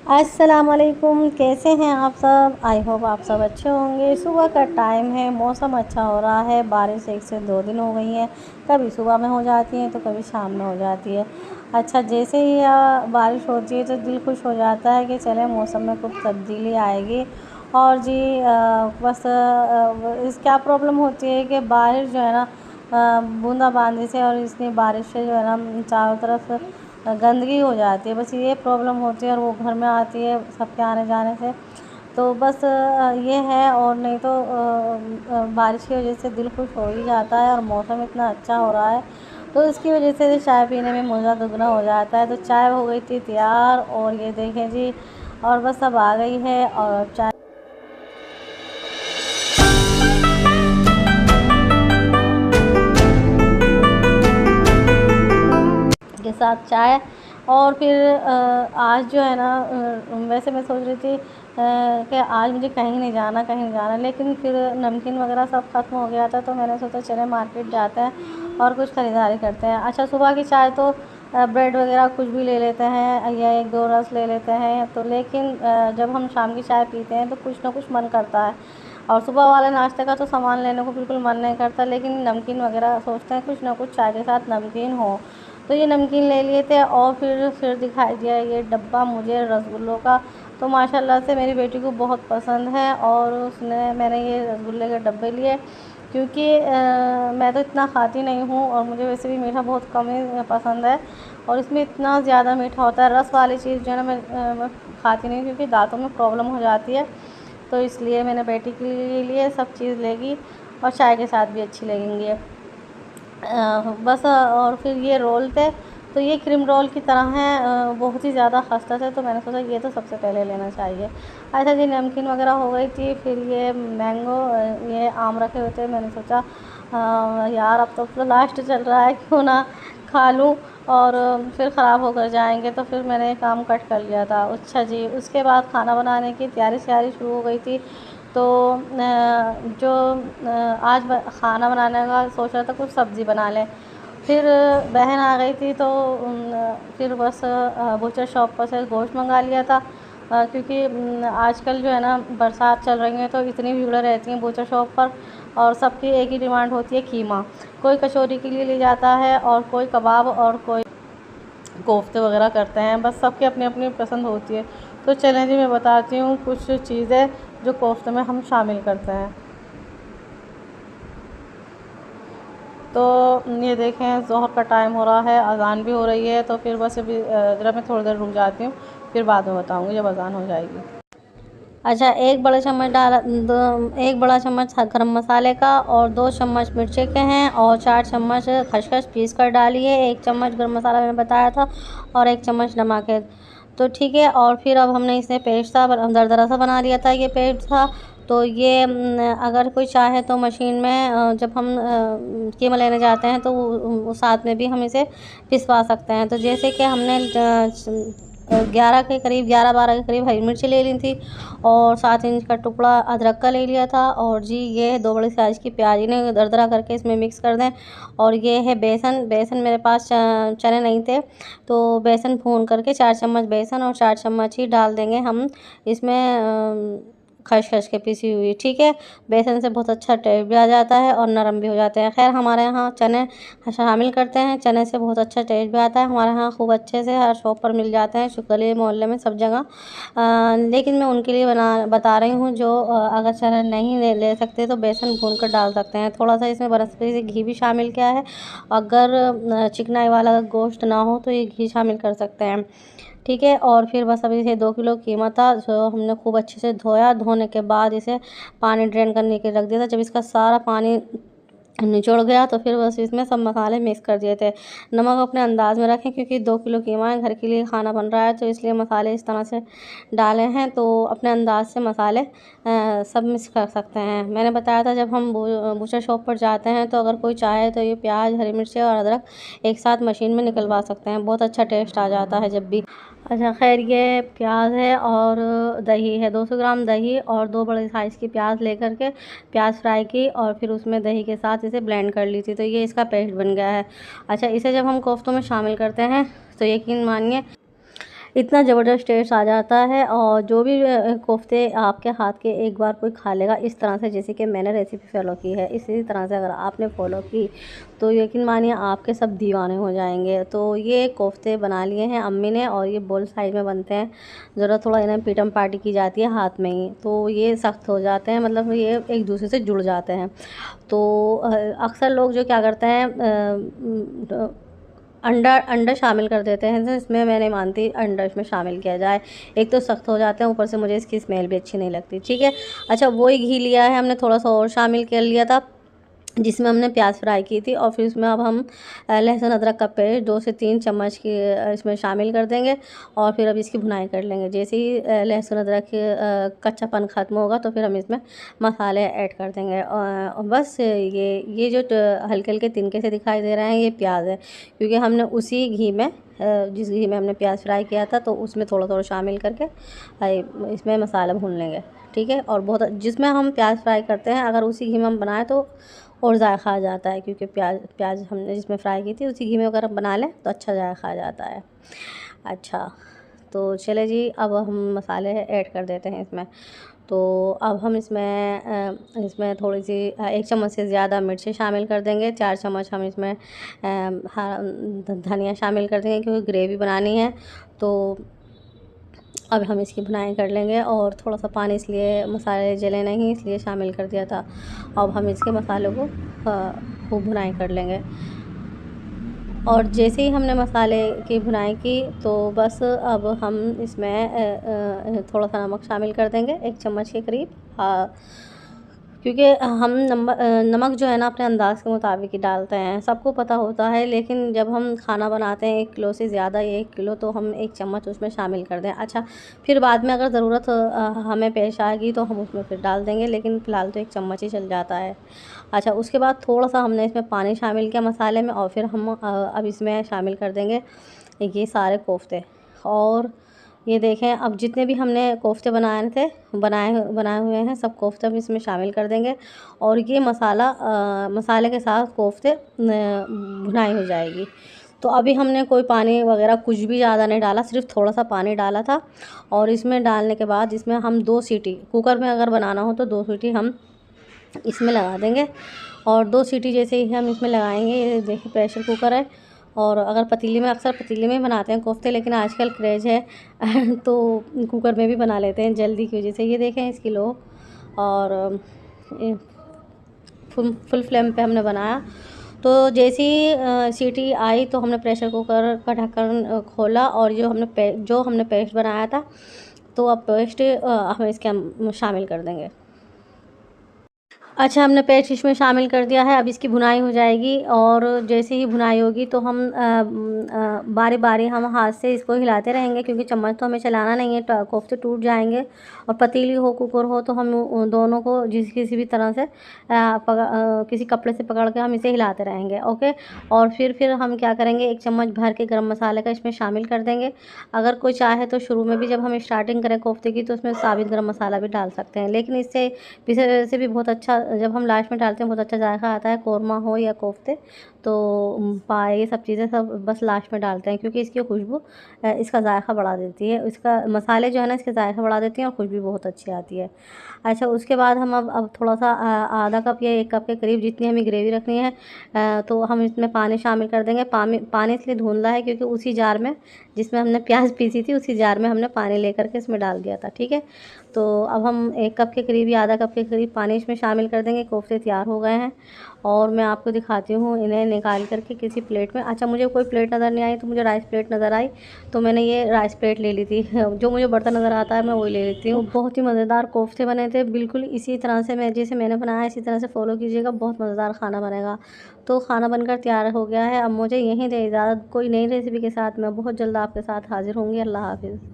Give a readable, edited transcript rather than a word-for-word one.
अस्सलाम वालेकुम, कैसे हैं आप सब। आई होप आप सब अच्छे होंगे। सुबह का टाइम है, मौसम अच्छा हो रहा है। बारिश 1 से 2 दिन हो गई हैं। कभी सुबह में हो जाती है तो कभी शाम में हो जाती है। अच्छा, जैसे ही बारिश होती है तो दिल खुश हो जाता है कि चले मौसम में कुछ तब्दीली आएगी। और जी बस इस क्या प्रॉब्लम होती है कि बारिश जो है ना बूंदाबांदी से और इसकी बारिश से जो है ना चारों तरफ गंदगी हो जाती है। बस ये प्रॉब्लम होती है और वो घर में आती है सबके आने जाने से। तो बस ये है। और नहीं तो बारिश की वजह से दिल खुश हो ही जाता है और मौसम इतना अच्छा हो रहा है तो इसकी वजह से चाय पीने में मज़ा दुगना हो जाता है। तो चाय हो गई थी तैयार और ये देखें जी, और बस अब आ गई है और चाय के साथ चाय। और फिर आज जो है ना वैसे मैं सोच रही थी कि आज मुझे कहीं नहीं जाना लेकिन फिर नमकीन वगैरह सब ख़त्म हो गया था तो मैंने सोचा चले मार्केट जाते हैं और कुछ ख़रीदारी करते हैं। अच्छा, सुबह की चाय तो ब्रेड वगैरह कुछ भी ले लेते हैं या 1-2 रस ले लेते हैं तो, लेकिन जब हम शाम की चाय पीते हैं तो कुछ ना कुछ मन करता है। और सुबह वाले नाश्ते का तो सामान लेने को बिल्कुल मन नहीं करता, लेकिन नमकीन वगैरह सोचते हैं कुछ ना कुछ चाय के साथ नमकीन हो। तो ये नमकीन ले लिए थे और फिर दिखाई दिया ये डब्बा मुझे रसगुल्लों का। तो माशाल्लाह से मेरी बेटी को बहुत पसंद है और मैंने ये रसगुल्ले के डब्बे लिए क्योंकि मैं तो इतना खाती नहीं हूँ और मुझे वैसे भी मीठा बहुत कम ही पसंद है। और इसमें इतना ज़्यादा मीठा होता है, रस वाली चीज़ जो है ना मैं खाती नहीं क्योंकि दांतों में प्रॉब्लम हो जाती है। तो इसलिए मैंने बेटी के लिए सब चीज़ लेगी और चाय के साथ भी अच्छी लगेंगी। बस और फिर ये रोल थे तो ये क्रीम रोल की तरह हैं, बहुत ही ज़्यादा खस्ता थे तो मैंने सोचा ये तो सबसे पहले लेना चाहिए। अच्छा जी, नमकीन वगैरह हो गई थी। फिर ये मैंगो ये आम रखे हुए थे, मैंने सोचा यार अब तो लास्ट चल रहा है, क्यों ना खा लूँ। और फिर ख़राब होकर जाएंगे तो फिर मैंने ये काम कट कर लिया था। अच्छा जी, उसके बाद खाना बनाने की तैयारी शुरू हो गई थी। तो जो आज खाना बनाने का सोच रहा था कुछ सब्ज़ी बना लें। फिर बहन आ गई थी तो फिर बस बूचर शॉप पर से गोश्त मंगा लिया था क्योंकि आजकल जो है ना बरसात चल रही है तो इतनी भीड़ रहती है बूचर शॉप पर। और सबकी एक ही डिमांड होती है कीमा। कोई कचौरी के लिए ले जाता है और कोई कबाब और कोई कोफ्ते वगैरह करते हैं। बस सबकी अपनी अपनी पसंद होती है। तो चलें जी, मैं बताती हूँ कुछ चीज़ें जो कोफ्ते में हम शामिल करते हैं। तो ये देखें ज़ोहर का टाइम हो रहा है, अज़ान भी हो रही है तो फिर बस अभी ज़रा मैं थोड़ी देर रुक जाती हूँ, फिर बाद में बताऊँगी जब अज़ान हो जाएगी। अच्छा, एक बड़ा चम्मच गरम मसाले का और 2 चम्मच मिर्ची के हैं और 4 चम्मच खसखस पीस कर डालिए। 1 चम्मच गरम मसाला मैंने बताया था और 1 चम्मच नमक है। तो ठीक है, और फिर अब हमने इसे पेस्ट सा दरदरा सा बना लिया था, ये पेस्ट था। तो ये अगर कोई चाहे तो मशीन में जब हम कीमा लेने जाते हैं तो वो साथ में भी हम इसे पिसवा सकते हैं। तो जैसे कि हमने 11-12 के करीब हरी मिर्ची ले ली थी और 7 इंच का टुकड़ा अदरक का ले लिया था। और जी ये 2 बड़ी साइज़ की प्याज इन्हें दरदरा करके इसमें मिक्स कर दें। और ये है बेसन मेरे पास चने नहीं थे तो बेसन भून करके 4 चम्मच बेसन और 4 चम्मच ही डाल देंगे हम इसमें खस के पीसी हुई। ठीक है, बेसन से बहुत अच्छा टेस्ट भी आ जाता है और नरम भी हो जाते हैं। खैर हमारे यहाँ चने शामिल करते हैं, चने से बहुत अच्छा टेस्ट भी आता है। हमारे यहाँ खूब अच्छे से हर शॉप पर मिल जाते हैं, गली मोहल्ले में सब जगह। लेकिन मैं उनके लिए बता रही हूँ जो अगर चने नहीं ले सकते तो बेसन भून कर डाल सकते हैं। थोड़ा सा इसमें बनस्पति से घी भी शामिल किया है। अगर चिकनाई वाला गोश्त ना हो तो ये घी शामिल कर सकते हैं। ठीक है, और फिर बस अभी इसे 2 किलो कीमा था जो हमने खूब अच्छे से धोया। धोने के बाद इसे पानी ड्रेन करने के रख दिया था। जब इसका सारा पानी निचोड़ गया तो फिर बस इसमें सब मसाले मिक्स कर दिए थे। नमक अपने अंदाज़ में रखें क्योंकि 2 किलो कीमा है, घर के लिए खाना बन रहा है तो इसलिए मसाले इस तरह से डाले हैं। तो अपने अंदाज़ से मसाले सब मिक्स कर सकते हैं। मैंने बताया था जब हम बूचर शॉप पर जाते हैं तो अगर कोई चाहे तो ये प्याज, हरी मिर्ची और अदरक एक साथ मशीन में निकलवा सकते हैं, बहुत अच्छा टेस्ट आ जाता है जब भी। अच्छा खैर, ये प्याज है और दही है, 200 ग्राम दही और 2 बड़े साइज़ की प्याज लेकर के प्याज फ्राई की और फिर उसमें दही के साथ इसे ब्लेंड कर ली थी। तो ये इसका पेस्ट बन गया है। अच्छा, इसे जब हम कोफ्तों में शामिल करते हैं तो यकीन मानिए इतना ज़बरदस्त टेस्ट आ जाता है। और जो भी कोफ्ते आपके हाथ के एक बार कोई खा लेगा इस तरह से, जैसे कि मैंने रेसिपी फॉलो की है, इसी तरह से अगर आपने फॉलो की तो यकीन मानिए आपके सब दीवाने हो जाएंगे। तो ये कोफ्ते बना लिए हैं अम्मी ने, और ये बॉल साइज में बनते हैं। ज़रा थोड़ा इन्हें पीटम पार्टी की जाती है हाथ में ही, तो ये सख्त हो जाते हैं, मतलब ये एक दूसरे से जुड़ जाते हैं। तो अक्सर लोग जो क्या करते हैं, अंडा अंडा शामिल कर देते हैं, तो इसमें मैं नहीं मानती अंडा इसमें शामिल किया जाए। एक तो सख्त हो जाते हैं, ऊपर से मुझे इसकी स्मेल भी अच्छी नहीं लगती। ठीक है, अच्छा वही घी लिया है हमने, थोड़ा सा और शामिल कर लिया था, जिसमें हमने प्याज फ्राई की थी। और फिर इसमें अब हम लहसुन अदरक का पेस्ट 2 से 3 चम्मच की इसमें शामिल कर देंगे। और फिर अब इसकी भुनाई कर लेंगे। जैसे ही लहसुन अदरक कच्चापन ख़त्म होगा तो फिर हम इसमें मसाले ऐड कर देंगे। और बस ये जो हल्के हल्के तिनके से दिखाई दे रहे हैं, ये प्याज है, क्योंकि हमने उसी घी में जिस घी में हमने प्याज फ्राई किया था तो उसमें थोड़ा थोड़ा शामिल करके इसमें मसाला भून लेंगे। ठीक है, और बहुत जिसमें हम प्याज फ्राई करते हैं अगर उसी घी में हम बनाएं तो और जायका आ जाता है, क्योंकि प्याज हमने जिसमें फ्राई की थी उसी घी में अगर हम बना लें तो अच्छा जायका आ जाता है। अच्छा, तो चले जी, अब हम मसाले ऐड कर देते हैं इसमें। तो अब हम इसमें थोड़ी सी 1 चम्मच से ज़्यादा मिर्ची शामिल कर देंगे। 4 चम्मच हम इसमें धनिया शामिल कर देंगे, क्योंकि ग्रेवी बनानी है। तो अब हम इसकी भुनाई कर लेंगे। और थोड़ा सा पानी इसलिए मसाले जले नहीं इसलिए शामिल कर दिया था। अब हम इसके मसालों को खूब भुनाई कर लेंगे। और जैसे ही हमने मसाले की भुनाई की तो बस अब हम इसमें थोड़ा सा नमक शामिल कर देंगे, 1 चम्मच के करीब। क्योंकि हम नमक जो है ना अपने अंदाज़ के मुताबिक ही डालते हैं, सबको पता होता है। लेकिन जब हम खाना बनाते हैं 1 किलो से ज़्यादा, 1 किलो, तो हम 1 चम्मच उसमें शामिल कर दें। अच्छा, फिर बाद में अगर ज़रूरत हमें पेश आएगी तो हम उसमें फिर डाल देंगे, लेकिन फ़िलहाल तो 1 चम्मच ही चल जाता है। अच्छा, उसके बाद थोड़ा सा हमने इसमें पानी शामिल किया मसाले में, और फिर हम अब इसमें शामिल कर देंगे ये सारे कोफ्ते। और ये देखें, अब जितने भी हमने कोफ्ते बनाए हुए हैं सब कोफ्ते हम इसमें शामिल कर देंगे। और ये मसाले के साथ कोफ्ते भुनाई हो जाएगी। तो अभी हमने कोई पानी वगैरह कुछ भी ज़्यादा नहीं डाला, सिर्फ थोड़ा सा पानी डाला था। और इसमें डालने के बाद इसमें हम 2 सीटी, कुकर में अगर बनाना हो तो 2 सीटी हम इसमें लगा देंगे। और 2 सीटी जैसे ही हम इसमें लगाएंगे, ये देखिए प्रेशर कुकर है। और अगर पतीले में, अक्सर पतीले में बनाते हैं कोफ्ते, लेकिन आजकल क्रेज़ है तो कुकर में भी बना लेते हैं जल्दी की वजह से। ये देखें इसकी लो, और फुल फ्लेम पे हमने बनाया। तो जैसे ही सीटी आई तो हमने प्रेशर कुकर का ढक्कन खोला, और जो हमने पेस्ट बनाया था तो अब पेस्ट हम इसके शामिल कर देंगे। अच्छा, हमने पेस्ट इसमें शामिल कर दिया है। अब इसकी भुनाई हो जाएगी, और जैसे ही भुनाई होगी तो हम बारी बारी हम हाथ से इसको हिलाते रहेंगे, क्योंकि चम्मच तो हमें चलाना नहीं है, कोफ्ते टूट जाएंगे। और पतीली हो कुकर हो तो हम दोनों को किसी भी तरह से किसी कपड़े से पकड़ के हम इसे हिलाते रहेंगे। ओके, और फिर हम क्या करेंगे, 1 चम्मच भर के गरम मसाले का इसमें शामिल कर देंगे। अगर कोई चाहे तो शुरू में भी जब हम स्टार्टिंग करें कोफ्ते की तो उसमें साबित गरम मसाला भी डाल सकते हैं, लेकिन इससे से भी बहुत अच्छा, जब हम लास्ट में डालते हैं बहुत अच्छा जायका आता है। कौरमा हो या कोफ्ते, तो पाए, ये सब चीज़ें सब बस लास्ट में डालते हैं, क्योंकि इसकी खुशबू इसका जायका बढ़ा देती है। इसका मसाले जो है ना इसके जायका बढ़ा देती हैं और खुशबू बहुत अच्छी आती है। अच्छा, उसके बाद हम अब थोड़ा सा आधा कप या 1 कप के करीब जितनी हमें ग्रेवी रखनी है, तो हम इसमें पानी शामिल कर देंगे। पानी इसलिए धुंधला है क्योंकि उसी जार में जिसमें हमने प्याज पीसी थी उसी जार में हमने पानी लेकर के इसमें डाल दिया था। ठीक है, तो अब हम 1 कप के करीब या आधा कप के करीब पानी इसमें शामिल कर देंगे। कोफ्ते तैयार हो गए हैं, और मैं आपको दिखाती हूँ इन्हें निकाल करके किसी प्लेट में। अच्छा, मुझे कोई प्लेट नज़र नहीं आई तो मुझे राइस प्लेट नज़र आई, तो मैंने ये राइस प्लेट ले ली थी। जो मुझे बर्तन नज़र आता है मैं वही ले लेती हूँ। बहुत ही मज़ेदार कोफ्ते बने थे, बिल्कुल इसी तरह से जैसे मैंने बनाया इसी तरह से फॉलो कीजिएगा, बहुत मज़ेदार खाना बनेगा। तो खाना बनकर तैयार हो गया है। अब मुझे यहीं दे इजाज़त, कोई नई रेसिपी के साथ मैं बहुत जल्द आपके साथ हाज़िर होंगी। अल्लाह हाफ़िज़।